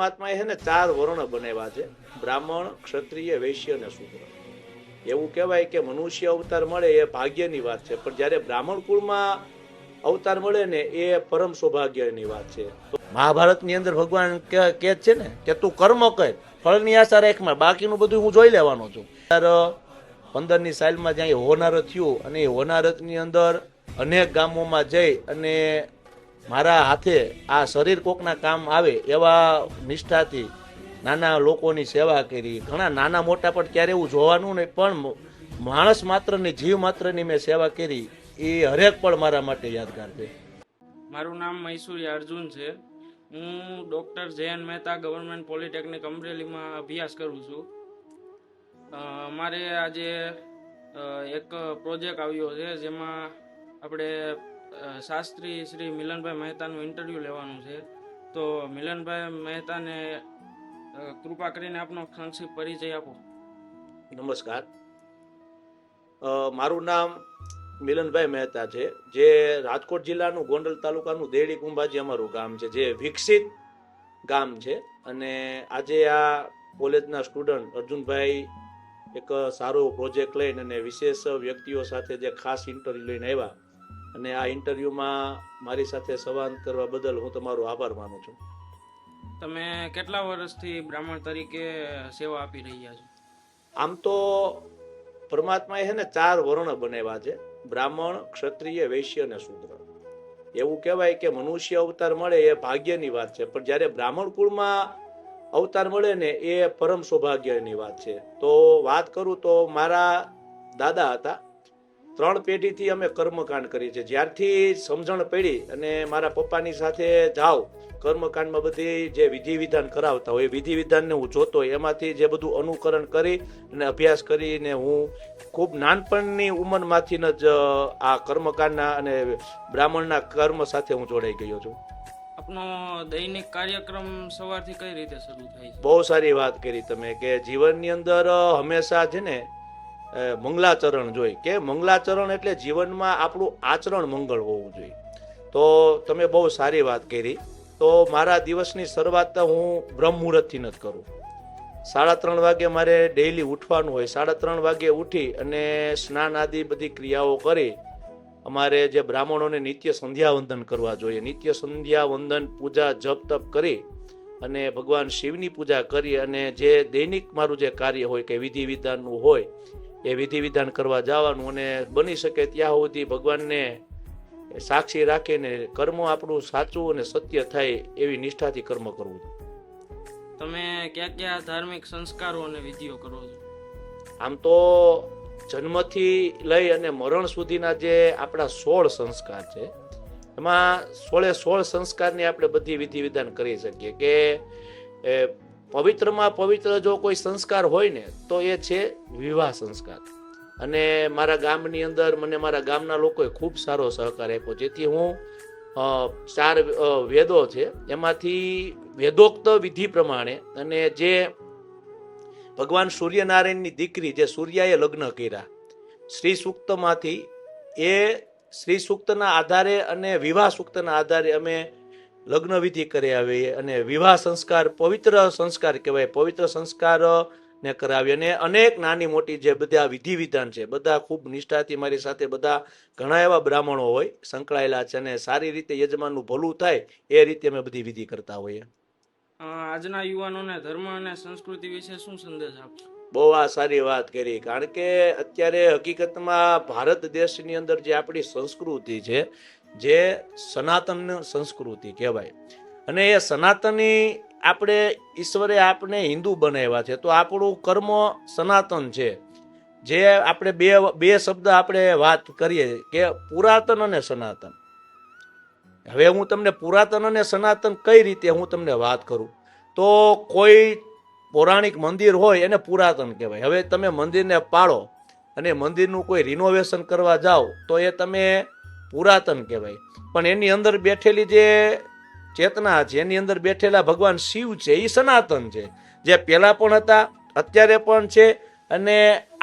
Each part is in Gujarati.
પરમાત્માએ છે ને 4 વર્ણ બનાવ્યા છે, બ્રાહ્મણ, ક્ષત્રિય, વૈશ્ય અને શૂદ્ર. એવું કહેવાય કે મનુષ્ય અવતાર મળે એ ભાગ્યની વાત છે, પણ જ્યારે બ્રાહ્મણ કુળમાં અવતાર મળે ને એ પરમ સૌભાગ્યની વાત છે. મહાભારતની અંદર ભગવાન કહે છે ને કે તું કર્મ કર, ફળની આશા રાખમાં, બાકીનું બધું હું જોઈ લેવાનો છું. 15ની સાલમાં જ્યાં હોનારત થયું અને એ હોનારતની અંદર અનેક ગામોમાં જઈ અને મારા હાથે આ શરીર કોકના કામ આવે એવા નિષ્ઠાથી નાના લોકોની સેવા કરી. ઘણા નાના મોટા પણ ક્યારે એવું જોવાનું નહીં, પણ માણસ માત્રની, જીવ માત્રની મેં સેવા કરી. એ હરેક પણ મારા માટે યાદગાર છે. મારું નામ મૈસુરી અર્જુન છે. હું doctor Jayan Mehta government polytechnic અમરેલીમાં અભ્યાસ કરું છું. અમારે આજે એક પ્રોજેક્ટ આવ્યો છે જેમાં આપણે શાસ્ત્રી શ્રી મિલનભાઈ મહેતાનું ઇન્ટરવ્યૂ લેવાનું છે. તો મિલનભાઈ મહેતાને કૃપા કરીને આપનો સંક્ષિપ્ત પરિચય આપો. નમસ્કાર, મારું નામ મિલનભાઈ મહેતા છે, જે રાજકોટ જિલ્લાનું ગોંડલ તાલુકાનું દેડી કુંભાજી અમારું ગામ છે, જે વિકસિત ગામ છે. અને આજે આ કોલેજના સ્ટુડન્ટ અર્જુનભાઈ એક સારો પ્રોજેક્ટ લઈને અને વિશેષ વ્યક્તિઓ સાથે જે ખાસ ઇન્ટરવ્યૂ લઈને આવ્યા અને આ ઇન્ટરવ્યૂમાં મારી સાથે સંવાદ કરવા બદલ હું તમારો આભાર માનું છું. તમે કેટલા વર્ષથી બ્રાહ્મણ તરીકે સેવા આપી રહ્યા છો? આમ તો પરમાત્માએ છે ને 4 વર્ણ બનાવ્યા છે, બ્રાહ્મણ, ક્ષત્રિય, વૈશ્ય અને શૂદ્ર. એવું કહેવાય કે મનુષ્ય અવતાર મળે એ ભાગ્યની વાત છે, પણ જ્યારે બ્રાહ્મણ કુળમાં અવતાર મળે ને એ પરમ સૌભાગ્યની વાત છે. તો વાત કરું તો મારા દાદા હતા, 3 પેઢીથી અમે કર્મકાંડ કરી છે. જ્યારથી સમજણ પડી અને મારા પપ્પાની સાથે જાઓ કર્મકાંડમાં બધી જે વિધિ વિધાન કરાવતા હોય, વિધિ વિધાનને હું જોતો હોય, એમાંથી જે બધું અનુકરણ કરી અને અભ્યાસ કરીને હું ખૂબ નાનપણની ઉંમરમાંથી જ આ કર્મકાંડના અને બ્રાહ્મણના કર્મ સાથે હું જોડાઈ ગયો છું. આપનો દૈનિક કાર્યક્રમ સવારથી કઈ રીતે શરૂ થાય છે? બહુ સારી વાત કરી તમે કે જીવનની અંદર હંમેશા છે ને મંગલાચરણ જોઈએ, કે મંગલાચરણ એટલે જીવનમાં આપણું આચરણ મંગળ હોવું જોઈએ. તો તમે બહુ સારી વાત કરી. તો મારા દિવસની શરૂઆત હું બ્રહ્મ મુહૂર્તથી જ કરું. 3:30 વાગે મારે ડેઈલી ઉઠવાનું હોય. 3:30 વાગે ઉઠી અને સ્નાન આદિ બધી ક્રિયાઓ કરી અમારે જે બ્રાહ્મણોને નિત્ય સંધ્યા વંદન કરવા જોઈએ. નિત્ય સંધ્યા વંદન, પૂજા, જપ તપ કરી અને ભગવાન શિવની પૂજા કરી અને જે દૈનિક મારું જે કાર્ય હોય કે વિધિ વિધાનનું હોય એ વિધિ વિધાન કરવા જવાનું અને બની શકે ત્યાં સુધી ભગવાનને સાક્ષી રાખીને કર્મ આપણું સાચું અને સત્ય થાય એવી નિષ્ઠાથી કર્મ કરવું. તમે કયા કયા ધાર્મિક સંસ્કારો અને વિધિઓ કરો છો? આમ તો જન્મથી લઈ અને મરણ સુધીના જે આપણા 16 સંસ્કાર છે, એમાં 16 સંસ્કારની આપણે બધી વિધિ વિધાન કરી શકીએ. કે પવિત્રમાં પવિત્ર જો કોઈ સંસ્કાર હોય ને તો એ છે વિવાહ સંસ્કાર. અને મારા ગામની અંદર મને મારા ગામના લોકોએ ખૂબ સારો સહકાર આપ્યો, જેથી હું 4 વેદો છે એમાંથી વેદોક્ત વિધિ પ્રમાણે અને જે ભગવાન સૂર્યનારાયણની દીકરી જે સૂર્યાએ લગ્ન કર્યા શ્રી સૂક્તમાંથી, એ શ્રી સૂક્તના આધારે અને વિવાહ સૂક્તના આધારે અમે લગ્ન વિધિ કરી આવીએ અને વિવાહ સંસ્કાર પવિત્ર સંસ્કાર કહેવાય. પવિત્ર સંસ્કાર ને કરાવી અને અનેક નાની મોટી જે બધા વિધિ વિધાન છે બધા ખૂબ નિષ્ઠાથી મારી સાથે બધા ઘણા એવા બ્રાહ્મણો હોય સંકળાયેલા છે અને સારી રીતે યજમાનનું ભલું થાય એ રીતે અમે બધી વિધિ કરતા હોઈએ. આજના યુવાનોને ધર્મ અને સંસ્કૃતિ વિશે શું સંદેશ આપશો? બહુ આ સારી વાત કરી, કારણ કે અત્યારે હકીકતમાં ભારત દેશની અંદર જે આપણી સંસ્કૃતિ છે જે સનાતન સંસ્કૃતિ કહેવાય અને એ સનાતની આપણે ઈશ્વરે આપણે હિન્દુ બનાવ્યા છે, તો આપણું કર્મ સનાતન છે. જે આપણે બે શબ્દ આપણે વાત કરીએ કે પુરાતન અને સનાતન. હવે હું તમને પુરાતન અને સનાતન કઈ રીતે હું તમને વાત કરું તો કોઈ પૌરાણિક મંદિર હોય એને પુરાતન કહેવાય. હવે તમે મંદિરને પાળો અને મંદિરનું કોઈ રિનોવેશન કરવા જાઓ તો એ તમે પુરાતન કહેવાય. પણ એની અંદર બેઠેલી જે ચેતના છે, એની અંદર બેઠેલા ભગવાન શિવ છે, એ સનાતન છે, જે પહેલા પણ હતા, અત્યારે પણ છે અને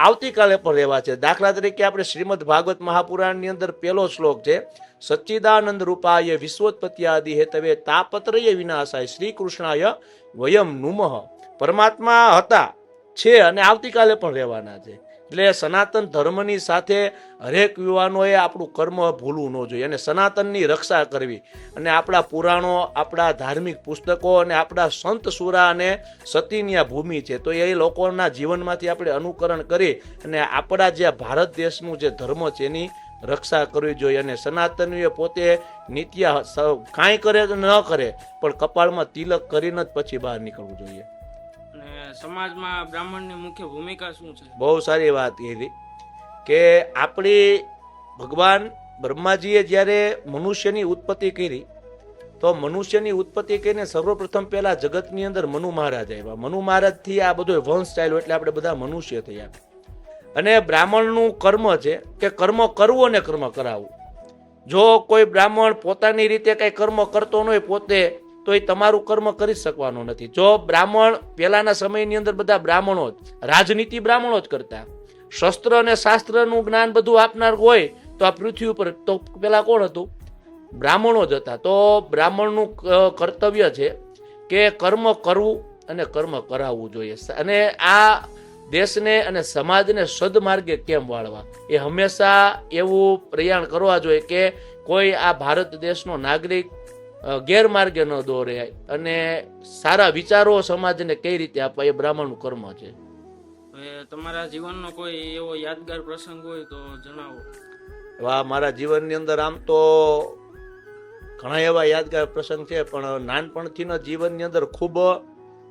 આવતીકાલે પણ રહેવા છે. દાખલા તરીકે આપણે શ્રીમદ ભાગવત મહાપુરાણની અંદર પહેલો શ્લોક છે, સચ્ચિદાનંદ રૂપાય વિશ્વોત્પત્યાદિ હેતવે તાપત્રય વિનાશાય શ્રી કૃષ્ણાય વયમ નુમઃ. પરમાત્મા હતા, છે અને આવતીકાલે પણ રહેવાના છે. એટલે સનાતન ધર્મની સાથે હરેક યુવાનોએ આપણું કર્મ ભૂલવું ન જોઈએ અને સનાતનની રક્ષા કરવી. અને આપણા પુરાણો, આપણા ધાર્મિક પુસ્તકો અને આપણા સંત સુરા અને સતીની આ ભૂમિ છે, તો એ લોકોના જીવનમાંથી આપણે અનુકરણ કરી અને આપણા જે ભારત દેશનું જે ધર્મ છે એની રક્ષા કરવી જોઈએ. અને સનાતનીએ પોતે નિત્ય કાંઈ કરે તો ન કરે, પણ કપાળમાં તિલક કરીને જ પછી બહાર નીકળવું જોઈએ. અને સમાજમાં બ્રાહ્મણની મુખ્ય ભૂમિકા શું છે? બહુ સારી વાત કીધી કે આપણી ભગવાન બ્રહ્માજીએ જ્યારે મનુષ્યની ઉત્પત્તિ કરી, તો મનુષ્યની ઉત્પત્તિ કરીને સર્વપ્રથમ પહેલા જગતની અંદર મનુ મહારાજ આવ્યા. મનુ મહારાજથી આ બધો વંશ ચાલ્યો, એટલે આપણે બધા મનુષ્ય થયા. અને બ્રાહ્મણનું કર્મ છે કે કર્મ કરવું અને કર્મ કરાવવું. જો કોઈ બ્રાહ્મણ પોતાની રીતે કઈ કર્મ કરતો ન હોય પોતે, તો એ તમારું કર્મ કરી શકવાનો નથી. જો બ્રાહ્મણ પહેલાના સમયની અંદર બધા બ્રાહ્મણો જ, રાજનીતિ બ્રાહ્મણો જ કરતા, શસ્ત્ર અને શાસ્ત્રનું જ્ઞાન બધું આપનાર હોય તો આ પૃથ્વી ઉપર તો પેલા કોણ હતું? બ્રાહ્મણો જ હતા. તો બ્રાહ્મણનું કર્તવ્ય છે કે કર્મ કરવું અને કર્મ કરાવવું જોઈએ. અને આ દેશને અને સમાજને સદમાર્ગે કેમ વાળવા, એ હંમેશા એવું પ્રયાણ કરવા જોઈએ કે કોઈ આ ભારત દેશનો નાગરિક ગેરમાર્ગે ન દોરે અને સારા વિચારો સમાજને કઈ રીતે આપવા, એ બ્રાહ્મણનું કર્મ છે. હવે તમારા જીવનનો કોઈ એવો યાદગાર પ્રસંગ હોય તો જણાવો. એવા મારા જીવનની અંદર આમ તો ઘણા એવા યાદગાર પ્રસંગ છે, પણ નાનપણથીના જીવનની અંદર ખૂબ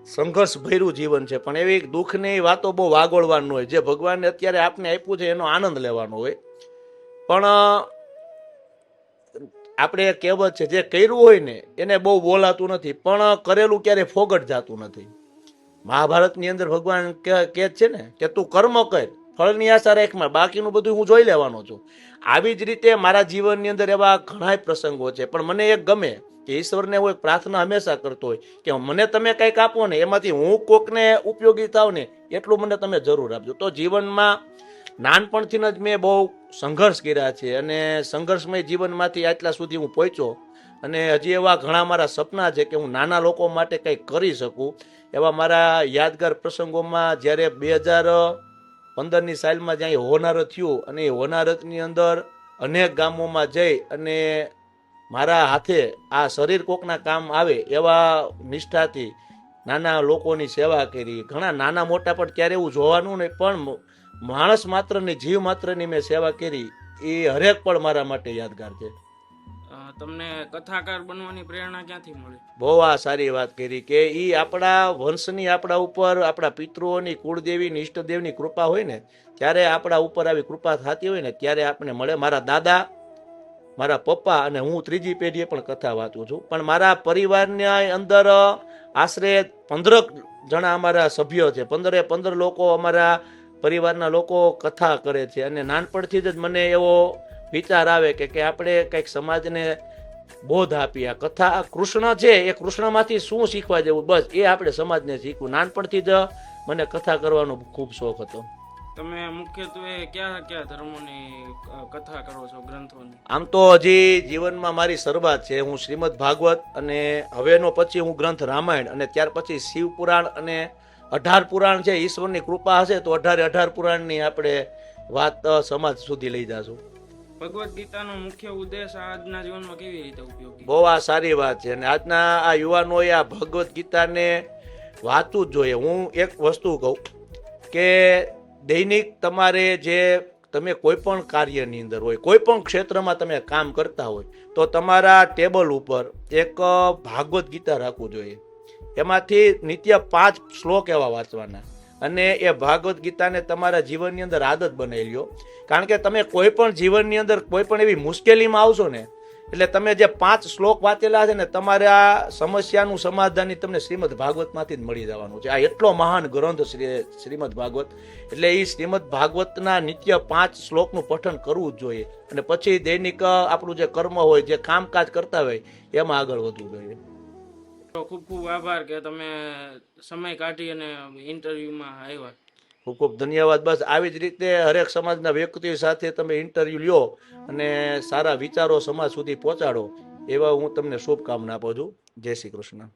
સંઘર્ષ ભર્યું જીવન છે. પણ એવી દુઃખની વાતો બહુ વાગોળવાનું હોય, જે ભગવાને અત્યારે આપને આપ્યું છે એનો આનંદ લેવાનો હોય. પણ આપણે કહેવત છે, જે કર્યું હોય ને એને બહુ બોલાતું નથી, પણ કરેલું ક્યારે ફોગટ જાતું નથી. મહાભારતની અંદર ભગવાન કે છે ને કે તું કર્મ કર, ફળની આશા રાખમાં, બાકીનું બધું હું જોઈ લેવાનો છું. આવી જ રીતે મારા જીવનની અંદર એવા ઘણા પ્રસંગો છે. પણ મને એક ગમે કે ઈશ્વરને હું એક પ્રાર્થના હંમેશા કરતો હોય કે મને તમે કંઈક આપો ને, એમાંથી હું કોકને ઉપયોગી થાવ ને એટલું મને તમે જરૂર આપજો. તો જીવનમાં નાનપણથી જ મેં બહુ સંઘર્ષ કર્યા છે અને સંઘર્ષમય જીવનમાંથી આટલા સુધી હું પહોંચ્યો. અને હજી એવા ઘણા મારા સપના છે કે હું નાના લોકો માટે કંઈક કરી શકું. એવા મારા યાદગાર પ્રસંગોમાં જ્યારે 2015ની સાલમાં જ્યાં હોનારત થયું, અને એ હોનારતની અંદર અનેક ગામોમાં જઈ અને મારા હાથે આ શરીર કોકના કામ આવે એવા નિષ્ઠાથી નાના લોકોની સેવા કરી. ઘણા નાના મોટા પણ ત્યારે એવું જોવાનું નહીં, પણ માણસ માત્રની, જીવ માત્રની મેં સેવા કરી. એ હરેક પણ મારા માટે યાદગાર છે. તમને કથાકાર બનવાની પ્રેરણા ક્યાંથી મળી? બહુ આ સારી વાત કરી કે એ આપણા વંશની, આપણા ઉપર આપણા પિતૃઓની, કુળદેવીની, ઈષ્ટદેવની કૃપા હોય ને, ત્યારે આપણા ઉપર આવી કૃપા થતી હોય ને ત્યારે આપણે મળે. મારા દાદા, મારા પપ્પા અને હું ત્રીજી પેઢીએ પણ કથા વાંચું છું. પણ મારા પરિવારની અંદર આશરે 15 જણા અમારા સભ્યો છે. 15 લોકો અમારા પરિવારના લોકો કથા કરે છે. અને નાનપણથી જ મને એવો વિચાર આવે કે આપણે કંઈક સમાજને બોધ આપી. આ કથા કૃષ્ણ છે, એ કૃષ્ણમાંથી શું શીખવા જેવું, બસ એ આપણે સમાજને શીખવું. નાનપણથી જ મને કથા કરવાનો ખૂબ શોખ હતો. તમે મુખ્યત્વે કયા કયા ધર્મોની કથા કરો છો, ગ્રંથોની? આમ તો હજી જીવનમાં મારી શરૂઆત છે. હું શ્રીમદ ભાગવત અને હવેનો પછી હું ગ્રંથ રામાયણ અને ત્યાર પછી શિવ પુરાણ અને 18 પુરાણ છે. ઈશ્વરની કૃપા હશે તો 18 પુરાણની આપણે વાત સમાજ સુધી લઈ જાશું. ભગવદ્ ગીતાનો મુખ્ય ઉદ્દેશ આજના જીવનમાં કેવી રીતે ઉપયોગી? બહુ આ સારી વાત છે. અને આજના આ યુવાનોએ આ ભગવદ્ ગીતાને વાંચવું જ જોઈએ. હું એક વસ્તુ કહું કે દૈનિક તમારે જે તમે કોઈ પણ કાર્યની અંદર હોય, કોઈ પણ ક્ષેત્રમાં તમે કામ કરતા હોય, તો તમારા ટેબલ ઉપર એક ભાગવદ્ ગીતા રાખવું જોઈએ. એમાંથી નિત્ય 5 શ્લોક એવા વાંચવાના, અને એ ભાગવદ્ ગીતાને તમારા જીવનની અંદર આદત બનાવી લ્યો. કારણ કે તમે કોઈ પણ જીવનની અંદર કોઈ પણ એવી મુશ્કેલીમાં આવશો ને, એટલે તમે જે 5 શ્લોક વાંચેલા છે ને, તમારા સમસ્યાનું સમાધાન તમને શ્રીમદ ભાગવતમાંથી જ મળી જવાનું છે. આ એટલો મહાન ગ્રંથ શ્રીમદ ભાગવત. એટલે એ શ્રીમદ ભાગવતના નિત્ય 5 શ્લોકનું પઠન કરવું જ જોઈએ. અને પછી દૈનિક આપણું જે કર્મ હોય, જે કામકાજ કરતા હોય, એમાં આગળ વધવું જોઈએ. ખૂબ ખૂબ આભાર કે તમે સમય કાઢી અને ઇન્ટરવ્યુમાં આવ્યા. ખૂબ ખૂબ ધન્યવાદ. બસ આવી જ રીતે હરેક સમાજના વ્યક્તિઓ સાથે તમે ઇન્ટરવ્યુ લ્યો અને સારા વિચારો સમાજ સુધી પહોંચાડો એવા હું તમને શુભકામના આપું છું. જય શ્રી કૃષ્ણ.